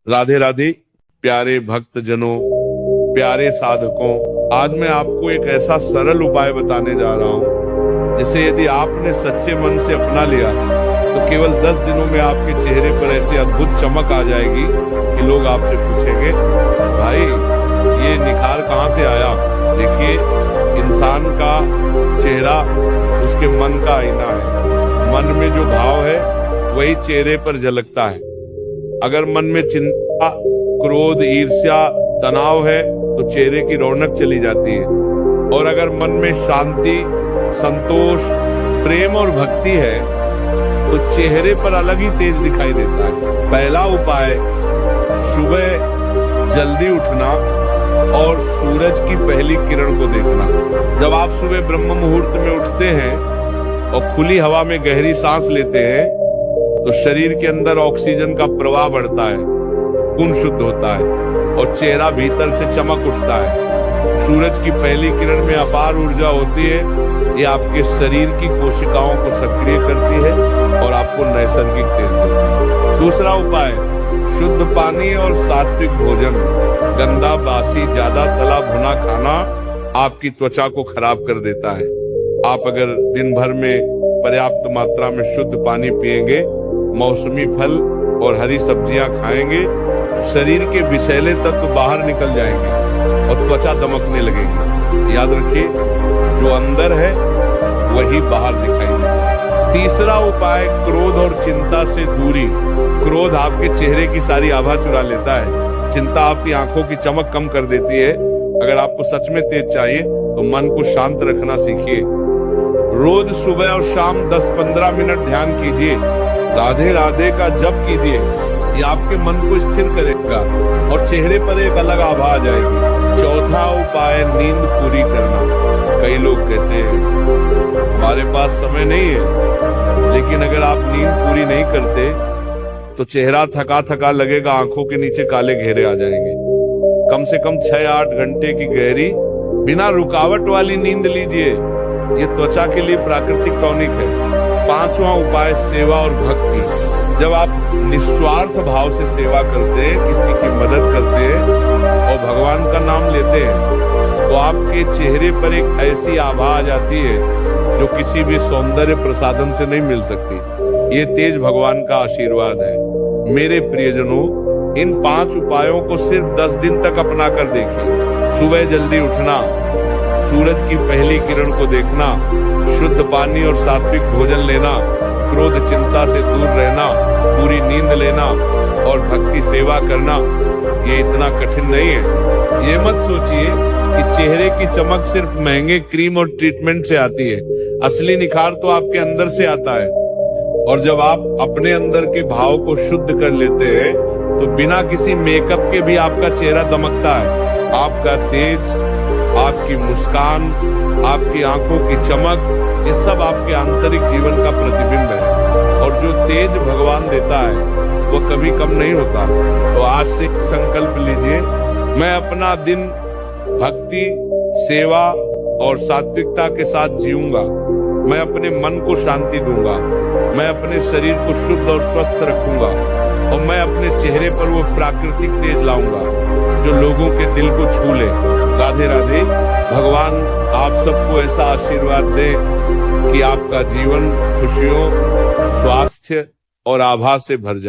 राधे राधे। प्यारे भक्त जनों, प्यारे साधकों, आज मैं आपको एक ऐसा सरल उपाय बताने जा रहा हूं जिसे यदि आपने सच्चे मन से अपना लिया तो केवल 10 दिनों में आपके चेहरे पर ऐसी अद्भुत चमक आ जाएगी कि लोग आपसे पूछेंगे, भाई ये निखार कहाँ से आया। देखिए, इंसान का चेहरा उसके मन का आईना है। मन में जो भाव है वही चेहरे पर झलकता है। अगर मन में चिंता, क्रोध, ईर्ष्या, तनाव है तो चेहरे की रौनक चली जाती है। और अगर मन में शांति, संतोष, प्रेम और भक्ति है तो चेहरे पर अलग ही तेज दिखाई देता है। पहला उपाय, सुबह जल्दी उठना और सूरज की पहली किरण को देखना। जब आप सुबह ब्रह्म मुहूर्त में उठते हैं और खुली हवा में गहरी सांस लेते हैं तो शरीर के अंदर ऑक्सीजन का प्रवाह बढ़ता है, खून शुद्ध होता है और चेहरा भीतर से चमक उठता है। सूरज की पहली किरण में अपार ऊर्जा होती है। ये आपके शरीर की कोशिकाओं को सक्रिय करती है और आपको नैसर्गिक तेज देती है। दूसरा उपाय, शुद्ध पानी और सात्विक भोजन। गंदा, बासी, ज्यादा तला भुना खाना आपकी त्वचा को खराब कर देता है। आप अगर दिन भर में पर्याप्त मात्रा में शुद्ध पानी पिएंगे, मौसमी फल और हरी सब्जियां खाएंगे, शरीर के विषैले तत्व बाहर निकल जाएंगे और त्वचा दमकने लगेगी। याद रखिए, जो अंदर है वही बाहर दिखाई देगा। तीसरा उपाय, क्रोध और चिंता से दूरी। क्रोध आपके चेहरे की सारी आभा चुरा लेता है। चिंता आपकी आंखों की चमक कम कर देती है। अगर आपको सच में तेज चाहिए तो मन को शांत रखना सीखिए। रोज सुबह और शाम 10-15 मिनट ध्यान कीजिए। राधे राधे का जप कीजिए। ये आपके मन को स्थिर करेगा और चेहरे पर एक अलग आभा आ जाएगी। चौथा उपाय, नींद पूरी करना। कई लोग कहते हैं हमारे पास समय नहीं है, लेकिन अगर आप नींद पूरी नहीं करते तो चेहरा थका थका लगेगा, आंखों के नीचे काले घेरे आ जाएंगे। कम से कम 6-8 घंटे की गहरी बिना रुकावट वाली नींद लीजिए। ये त्वचा के लिए प्राकृतिक टॉनिक है। पांचवा उपाय, सेवा और भक्ति। जब आप निस्वार्थ भाव से सेवा करते हैं, किसी की मदद करते हैं और भगवान का नाम लेते हैं तो आपके चेहरे पर एक ऐसी आभा आ जाती है जो किसी भी सौंदर्य प्रसाधन से नहीं मिल सकती। ये तेज भगवान का आशीर्वाद है। मेरे प्रियजनों, इन 5 उपायों को सिर्फ 10 दिन तक अपना कर देखिए। सुबह जल्दी उठना, सूरज की पहली किरण को देखना, शुद्ध पानी और सात्विक भोजन लेना, क्रोध चिंता से दूर रहना, पूरी नींद लेना और भक्ति सेवा करना। ये इतना कठिन नहीं है। ये मत सोचिए कि चेहरे की चमक सिर्फ महंगे क्रीम और ट्रीटमेंट से आती है। असली निखार तो आपके अंदर से आता है। और जब आप अपने अंदर के भाव को शुद्ध कर लेते हैं तो बिना किसी मेकअप के भी आपका चेहरा दमकता है। आपका तेज, आपकी मुस्कान, आपकी आंखों की चमक, ये सब आपके आंतरिक जीवन का प्रतिबिंब है। और जो तेज भगवान देता है वो कभी कम नहीं होता। तो आज से संकल्प लीजिए, मैं अपना दिन भक्ति, सेवा और सात्विकता के साथ जीऊंगा। मैं अपने मन को शांति दूंगा। मैं अपने शरीर को शुद्ध और स्वस्थ रखूंगा और मैं अपने चेहरे पर वो प्राकृतिक तेज लाऊंगा जो लोगों के दिल को छू ले। राधे राधे। भगवान आप सबको ऐसा आशीर्वाद दे कि आपका जीवन खुशियों, स्वास्थ्य और आभा से भर जाए।